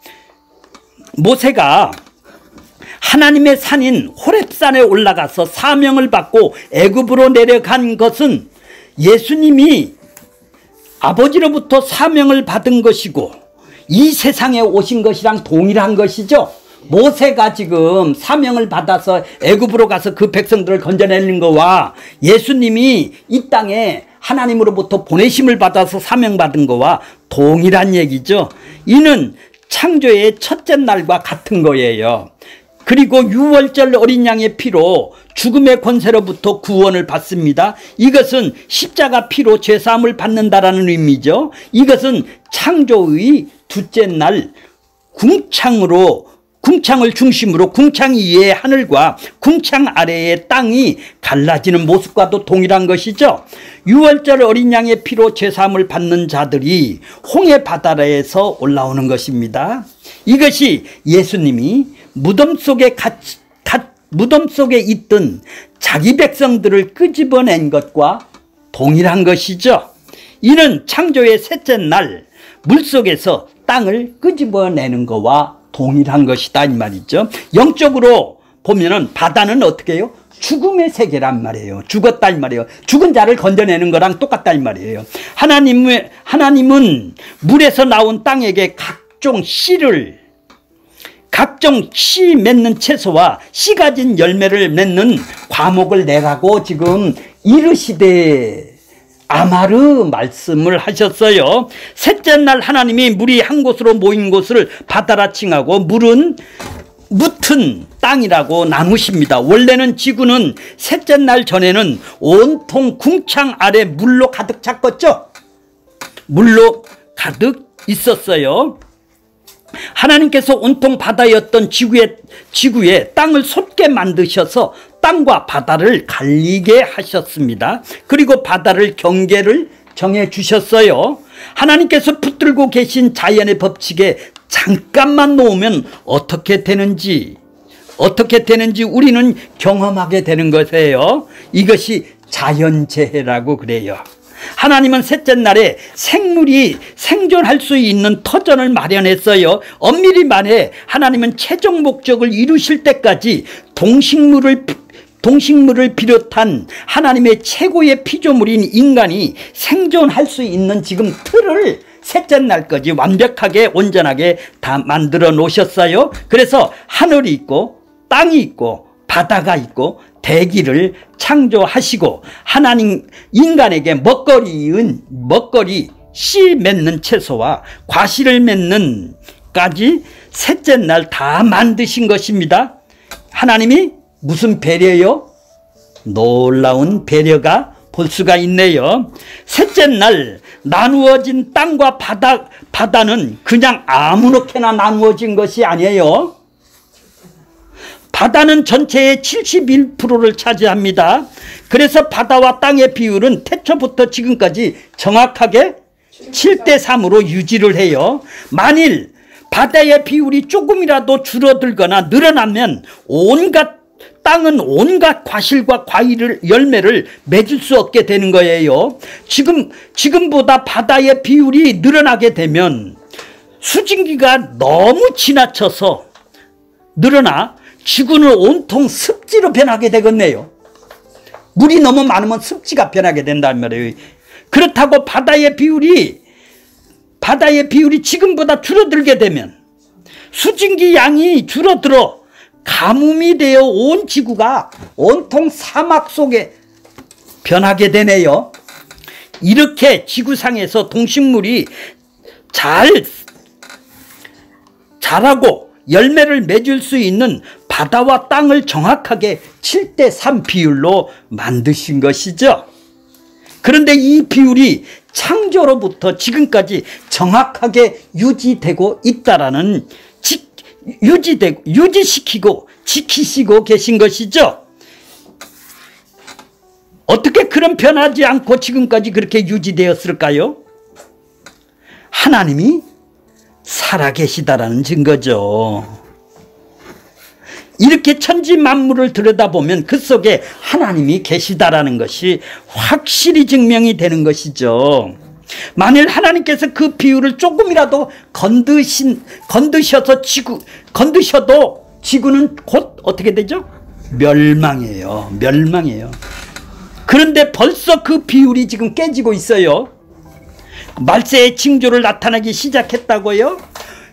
하나님의 산인 호렙산에 올라가서 사명을 받고 애굽으로 내려간 것은 예수님이 아버지로부터 사명을 받은 것이고 이 세상에 오신 것이랑 동일한 것이죠. 모세가 지금 사명을 받아서 애굽으로 가서 그 백성들을 건져내는 거와 예수님이 이 땅에 하나님으로부터 보내심을 받아서 사명받은 거와 동일한 얘기죠. 이는 창조의 첫째 날과 같은 거예요. 그리고 유월절 어린 양의 피로 죽음의 권세로부터 구원을 받습니다. 이것은 십자가 피로 죄사함을 받는다라는 의미죠. 이것은 창조의 둘째 날 궁창을 중심으로 궁창 위의 하늘과 궁창 아래의 땅이 갈라지는 모습과도 동일한 것이죠. 유월절 어린 양의 피로 죄사함을 받는 자들이 홍해 바다에서 올라오는 것입니다. 이것이 예수님이 무덤 속에 있던 자기 백성들을 끄집어낸 것과 동일한 것이죠. 이는 창조의 셋째 날 물속에서 땅을 끄집어내는 것과 동일한 것이다 이 말이죠. 영적으로 보면은 바다는 어떻게 해요? 죽음의 세계란 말이에요. 죽었다 이 말이에요. 죽은 자를 건져내는 거랑 똑같다 이 말이에요. 하나님은 물에서 나온 땅에게 각종 씨 맺는 채소와 씨 가진 열매를 맺는 과목을 내라고 지금 이르시되 아마르 말씀을 하셨어요. 셋째 날 하나님이 물이 한 곳으로 모인 곳을 바다라 칭하고 묻은 땅이라고 나누십니다. 원래는 지구는 셋째 날 전에는 온통 궁창 아래 물로 가득 찼겠죠. 물로 가득 있었어요. 하나님께서 온통 바다였던 지구에 땅을 솟게 만드셔서 땅과 바다를 갈리게 하셨습니다. 그리고 바다를 경계를 정해 주셨어요. 하나님께서 붙들고 계신 자연의 법칙에 잠깐만 놓으면 어떻게 되는지 우리는 경험하게 되는 것이에요. 이것이 자연재해라고 그래요. 하나님은 셋째 날에 생물이 생존할 수 있는 터전을 마련했어요. 엄밀히 말해 하나님은 최종 목적을 이루실 때까지 동식물을 비롯한 하나님의 최고의 피조물인 인간이 생존할 수 있는 지금 틀을 셋째 날까지 완벽하게 온전하게 다 만들어 놓으셨어요. 그래서 하늘이 있고 땅이 있고 바다가 있고 대기를 창조하시고 하나님 인간에게 먹거리 씨 맺는 채소와 과실을 맺는 까지 셋째 날 다 만드신 것입니다. 하나님이 무슨 배려요? 놀라운 배려가 볼 수가 있네요. 셋째 날 나누어진 땅과 바다는 그냥 아무렇게나 나누어진 것이 아니에요. 바다는 전체의 71%를 차지합니다. 그래서 바다와 땅의 비율은 태초부터 지금까지 정확하게 7대3으로 유지를 해요. 만일 바다의 비율이 조금이라도 줄어들거나 늘어나면 땅은 온갖 과실과 열매를 맺을 수 없게 되는 거예요. 지금보다 바다의 비율이 늘어나게 되면 수증기가 너무 지나쳐서 늘어나 지구는 온통 습지로 변하게 되겠네요. 물이 너무 많으면 습지가 변하게 된단 말이에요. 그렇다고 바다의 비율이 지금보다 줄어들게 되면 수증기 양이 줄어들어 가뭄이 되어 온 지구가 온통 사막 속에 변하게 되네요. 이렇게 지구상에서 동식물이 자라고 열매를 맺을 수 있는 바다와 땅을 정확하게 7대3 비율로 만드신 것이죠. 그런데 이 비율이 창조로부터 지금까지 정확하게 유지되고 있다라는 유지시키고 지키시고 계신 것이죠. 어떻게 그런 변하지 않고 지금까지 그렇게 유지되었을까요? 하나님이 살아계시다라는 증거죠. 이렇게 천지 만물을 들여다보면 그 속에 하나님이 계시다라는 것이 확실히 증명이 되는 것이죠. 만일 하나님께서 그 비유를 조금이라도 건드셔도 지구는 곧 어떻게 되죠? 멸망해요. 멸망해요. 그런데 벌써 그 비율이 지금 깨지고 있어요. 말세의 징조를 나타나기 시작했다고요.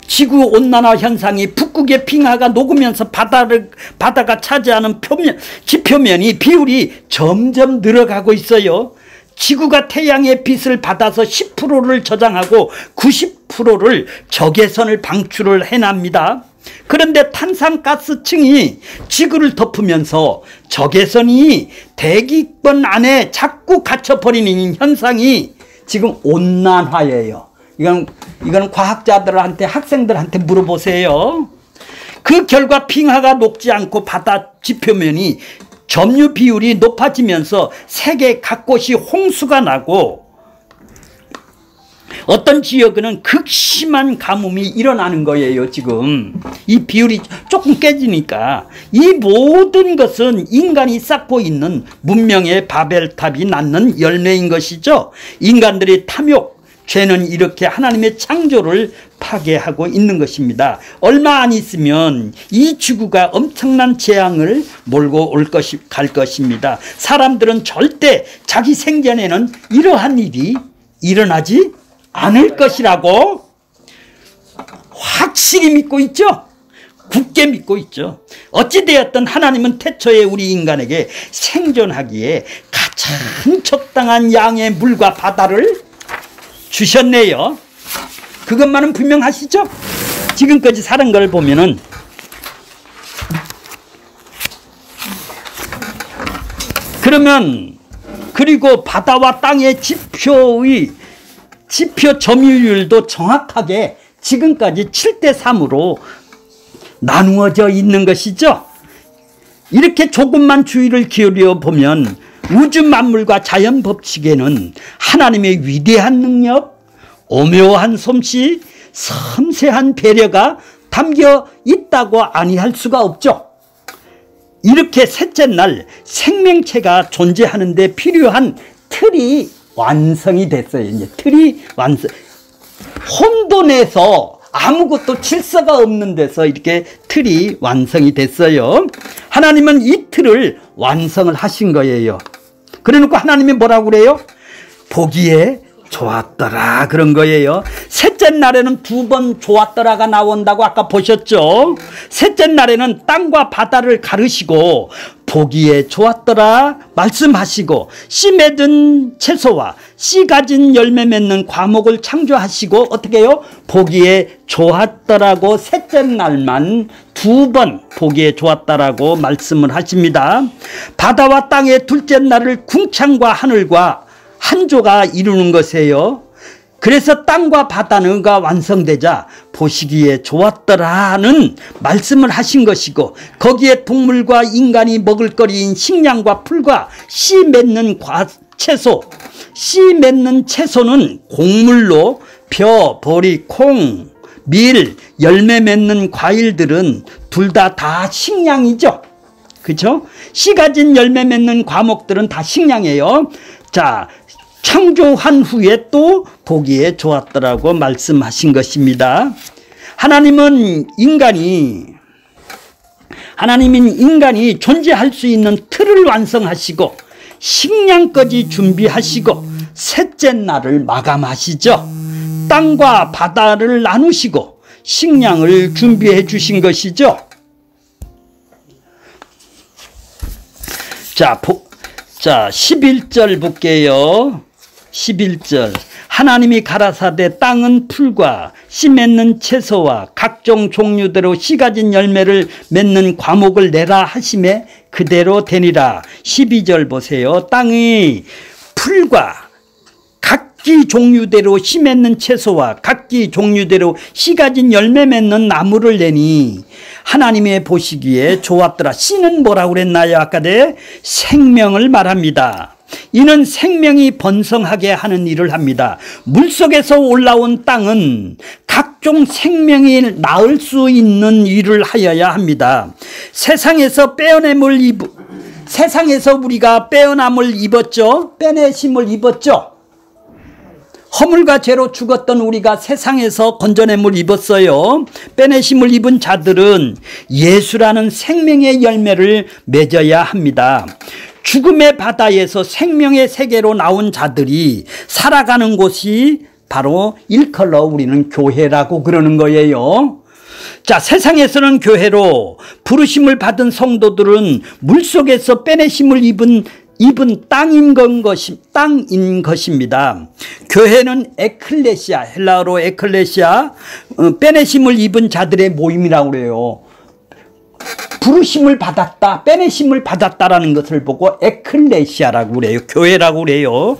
지구온난화 현상이 북극의 빙하가 녹으면서 바다가 차지하는 지표면이 비율이 점점 늘어가고 있어요. 지구가 태양의 빛을 받아서 10%를 저장하고 90%를 적외선을 방출을 해납니다. 그런데 탄산가스층이 지구를 덮으면서 적외선이 대기권 안에 자꾸 갇혀버리는 현상이 지금 온난화예요. 이건 과학자들한테, 학생들한테 물어보세요. 그 결과 빙하가 녹지 않고 바다 지표면이 점유 비율이 높아지면서 세계 각곳이 홍수가 나고 어떤 지역에는 극심한 가뭄이 일어나는 거예요. 지금 이 비율이 조금 깨지니까 이 모든 것은 인간이 쌓고 있는 문명의 바벨탑이 낳는 열매인 것이죠. 인간들의 탐욕, 죄는 이렇게 하나님의 창조를 파괴하고 있는 것입니다. 얼마 안 있으면 이 지구가 엄청난 재앙을 몰고 갈 것입니다. 사람들은 절대 자기 생전에는 이러한 일이 일어나지 않을 것이라고 확실히 믿고 있죠. 굳게 믿고 있죠. 어찌되었든 하나님은 태초에 우리 인간에게 생존하기에 가장 적당한 양의 물과 바다를 주셨네요. 그것만은 분명하시죠? 지금까지 사는 걸 보면은 그러면 그리고 바다와 땅의 지표 점유율도 정확하게 지금까지 7대3으로 나누어져 있는 것이죠. 이렇게 조금만 주의를 기울여 보면 우주 만물과 자연 법칙에는 하나님의 위대한 능력, 오묘한 솜씨, 섬세한 배려가 담겨 있다고 아니할 수가 없죠. 이렇게 셋째 날 생명체가 존재하는 데 필요한 틀이 완성이 됐어요. 이제 틀이 혼돈에서 아무것도 질서가 없는 데서 이렇게 틀이 완성이 됐어요. 하나님은 이 틀을 완성을 하신 거예요. 그래놓고 하나님이 뭐라고 그래요? 보기에 좋았더라 그런 거예요. 셋째 날에는 2번 좋았더라가 나온다고 아까 보셨죠? 셋째 날에는 땅과 바다를 가르시고 보기에 좋았더라 말씀하시고 씨 맺은 채소와 씨 가진 열매 맺는 과목을 창조하시고 어떻게 해요? 보기에 좋았더라고 셋째 날만 2번 보기에 좋았다라고 말씀을 하십니다. 바다와 땅의 둘째 날을 궁창과 하늘과 한조가 이루는 것이에요. 그래서 땅과 바다가 완성되자 보시기에 좋았더라는 말씀을 하신 것이고 거기에 동물과 인간이 먹을거리인 식량과 풀과 씨 맺는 채소, 씨 맺는 채소는 곡물로 벼, 보리, 콩, 밀, 열매 맺는 과일들은 둘 다 식량이죠. 그렇죠? 씨 가진 열매 맺는 과목들은 다 식량이에요. 자, 창조한 후에 또 보기에 좋았더라고 말씀하신 것입니다. 하나님은 인간이 존재할 수 있는 틀을 완성하시고 식량까지 준비하시고 셋째 날을 마감하시죠. 땅과 바다를 나누시고 식량을 준비해 주신 것이죠. 자, 11절 볼게요. 11절 하나님이 가라사대 땅은 풀과 씨 맺는 채소와 각종 종류대로 씨 가진 열매를 맺는 과목을 내라 하심에 그대로 되니라. 12절 보세요. 땅이 풀과 각기 종류대로 씨 맺는 채소와 각기 종류대로 씨 가진 열매 맺는 나무를 내니 하나님의 보시기에 좋았더라. 씨는 뭐라고 그랬나요? 아까 생명을 말합니다. 이는 생명이 번성하게 하는 일을 합니다. 물속에서 올라온 땅은 각종 생명이 낳을 수 있는 일을 하여야 합니다. 세상에서 우리가 빼어남을 입었죠. 빼내심을 입었죠. 허물과 죄로 죽었던 우리가 세상에서 건져냄을 입었어요. 빼내심을 입은 자들은 예수라는 생명의 열매를 맺어야 합니다. 죽음의 바다에서 생명의 세계로 나온 자들이 살아가는 곳이 바로 일컬어 우리는 교회라고 그러는 거예요. 자, 세상에서는 교회로 부르심을 받은 성도들은 물속에서 빼내심을 입은 땅인 것입니다. 교회는 에클레시아, 헬라어로 에클레시아, 빼내심을 입은 자들의 모임이라고 그래요. 부르심을 받았다, 빼내심을 받았다라는 것을 보고 에클레시아라고 그래요. 교회라고 그래요.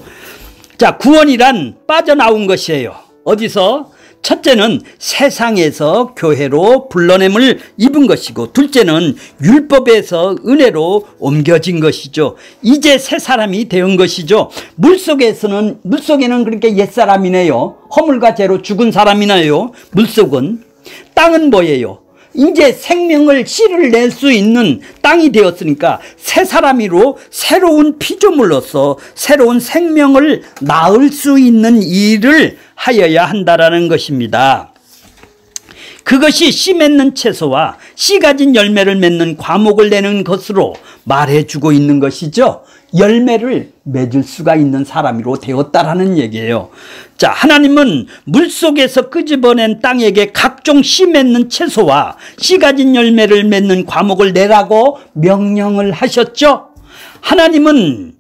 자, 구원이란 빠져나온 것이에요. 어디서? 첫째는 세상에서 교회로 불러냄을 입은 것이고, 둘째는 율법에서 은혜로 옮겨진 것이죠. 이제 새 사람이 되은 것이죠. 물속에는 그러니까 옛사람이네요. 허물과 죄로 죽은 사람이네요. 물속은. 땅은 뭐예요? 이제 생명을 씨를 낼 수 있는 땅이 되었으니까 새 사람이로 새로운 피조물로서 새로운 생명을 낳을 수 있는 일을 하여야 한다라는 것입니다. 그것이 씨 맺는 채소와 씨 가진 열매를 맺는 과목을 내는 것으로 말해주고 있는 것이죠. 열매를 맺을 수가 있는 사람으로 되었다라는 얘기예요. 자, 하나님은 물속에서 끄집어낸 땅에게 각종 씨 맺는 채소와 씨 가진 열매를 맺는 과목을 내라고 명령을 하셨죠. 하나님의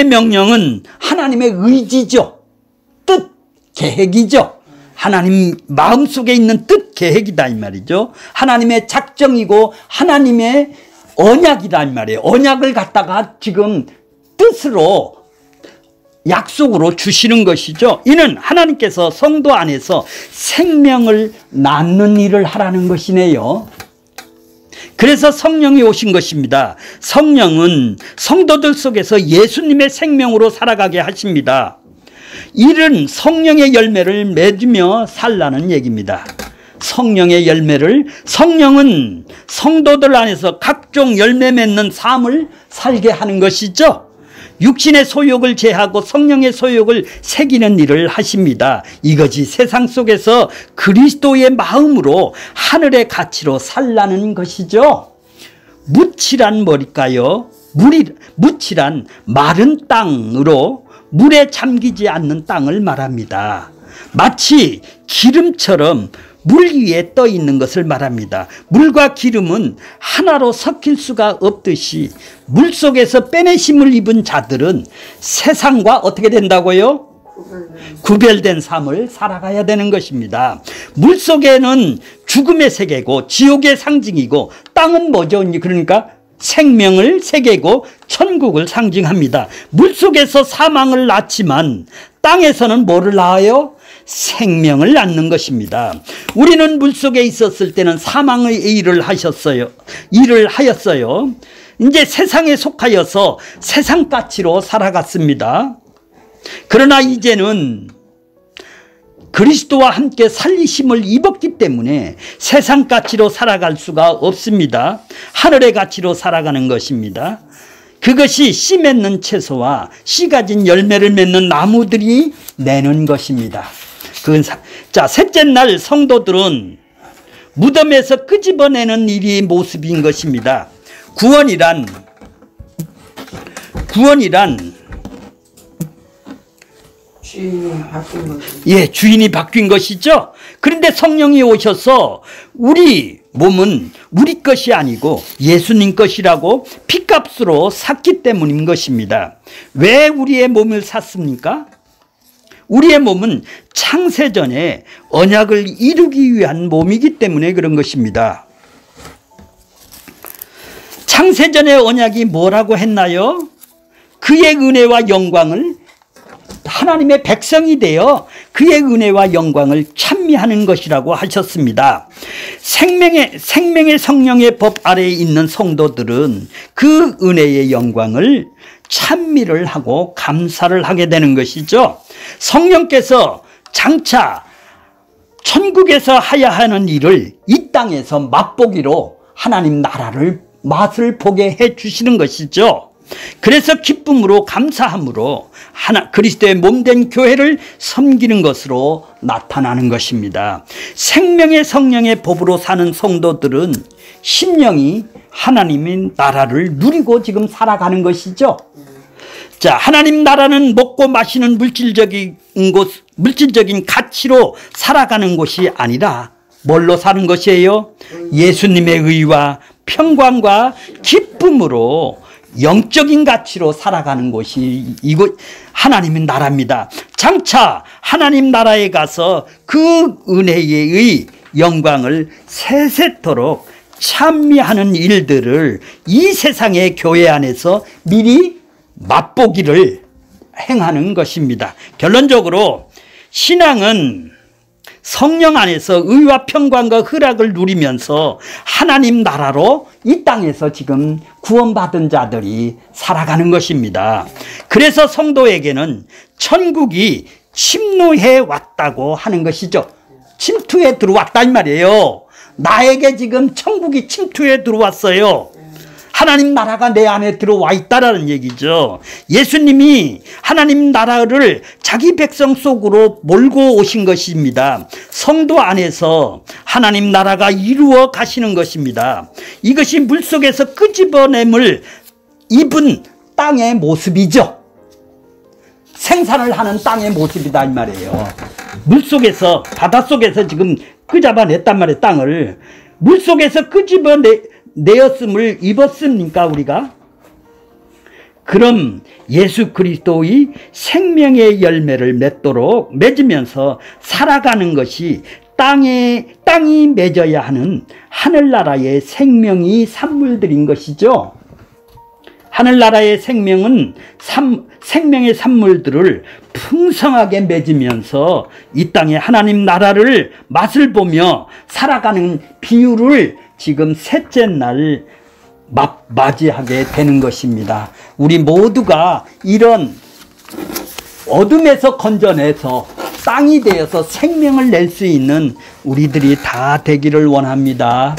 명령은 하나님의 의지죠. 뜻, 계획이죠. 하나님 마음속에 있는 뜻, 계획이다 이 말이죠. 하나님의 작정이고 하나님의 언약이다 이 말이에요. 언약을 갖다가 지금 뜻으로 약속으로 주시는 것이죠. 이는 하나님께서 성도 안에서 생명을 낳는 일을 하라는 것이네요. 그래서 성령이 오신 것입니다. 성령은 성도들 속에서 예수님의 생명으로 살아가게 하십니다. 이는 성령의 열매를 맺으며 살라는 얘기입니다. 성령의 열매를, 성령은 성도들 안에서 각종 열매 맺는 삶을 살게 하는 것이죠. 육신의 소욕을 제하고 성령의 소욕을 새기는 일을 하십니다. 이것이 세상 속에서 그리스도의 마음으로 하늘의 가치로 살라는 것이죠. 묻이란 뭘까요? 묻이란 마른 땅으로 물에 잠기지 않는 땅을 말합니다. 마치 기름처럼 물 위에 떠 있는 것을 말합니다. 물과 기름은 하나로 섞일 수가 없듯이 물속에서 빼내심을 입은 자들은 세상과 어떻게 된다고요? 구별된 삶을 살아가야 되는 것입니다. 물속에는 죽음의 세계고 지옥의 상징이고, 땅은 뭐죠? 그러니까 생명을 세계고 천국을 상징합니다. 물속에서 사망을 낳지만 땅에서는 뭐를 낳아요? 생명을 낳는 것입니다. 우리는 물속에 있었을 때는 사망의 일을 하였어요. 이제 세상에 속하여서 세상 가치로 살아갔습니다. 그러나 이제는 그리스도와 함께 살리심을 입었기 때문에 세상 가치로 살아갈 수가 없습니다. 하늘의 가치로 살아가는 것입니다. 그것이 씨 맺는 채소와 씨 가진 열매를 맺는 나무들이 내는 것입니다. 자, 셋째 날 성도들은 무덤에서 끄집어내는 일이 모습인 것입니다. 구원이란 주인이 바뀐 것이죠. 그런데 성령이 오셔서 우리 몸은 우리 것이 아니고 예수님 것이라고 핏값으로 샀기 때문인 것입니다. 왜 우리의 몸을 샀습니까? 우리의 몸은 창세전에 언약을 이루기 위한 몸이기 때문에 그런 것입니다. 창세전의 언약이 뭐라고 했나요? 그의 은혜와 영광을, 하나님의 백성이 되어 그의 은혜와 영광을 찬미하는 것이라고 하셨습니다. 생명의 성령의 법 아래에 있는 성도들은 그 은혜의 영광을 찬미를 하고 감사를 하게 되는 것이죠. 성령께서 장차 천국에서 하야 하는 일을 이 땅에서 맛보기로 하나님 나라를 맛을 보게 해 주시는 것이죠. 그래서 기쁨으로 감사함으로 그리스도의 몸된 교회를 섬기는 것으로 나타나는 것입니다. 생명의 성령의 법으로 사는 성도들은 심령이 하나님의 나라를 누리고 지금 살아가는 것이죠. 자, 하나님 나라는 먹고 마시는 물질적인 가치로 살아가는 것이 아니라 뭘로 사는 것이에요? 예수님의 의와 평강과 기쁨으로 영적인 가치로 살아가는 것이 이곳 하나님의 나라입니다. 장차 하나님 나라에 가서 그 은혜의 영광을 세세토록 찬미하는 일들을 이 세상의 교회 안에서 미리 맛보기를 행하는 것입니다. 결론적으로 신앙은 성령 안에서 의와 평강과 희락을 누리면서 하나님 나라로 이 땅에서 지금 구원받은 자들이 살아가는 것입니다. 그래서 성도에게는 천국이 침노해 왔다고 하는 것이죠. 침투해 들어왔단 말이에요. 나에게 지금 천국이 침투해 들어왔어요. 하나님 나라가 내 안에 들어와 있다라는 얘기죠. 예수님이 하나님 나라를 자기 백성 속으로 몰고 오신 것입니다. 성도 안에서 하나님 나라가 이루어 가시는 것입니다. 이것이 물속에서 끄집어냄을 입은 땅의 모습이죠. 생산을 하는 땅의 모습이다 이 말이에요. 물속에서 바닷속에서 지금 끄집어냈단 말이에요. 땅을 물속에서 끄집어내었음을 입었습니까 우리가? 그럼 예수 그리스도의 생명의 열매를 맺으면서 살아가는 것이 땅이 맺어야 하는 하늘나라의 생명이 산물들인 것이죠. 하늘나라의 생명은 생명의 산물들을 풍성하게 맺으면서 이 땅에 하나님 나라를 맛을 보며 살아가는 비유를 지금 셋째 날 맞이하게 되는 것입니다. 우리 모두가 이런 어둠에서 건져내서 땅이 되어서 생명을 낼 수 있는 우리들이 다 되기를 원합니다.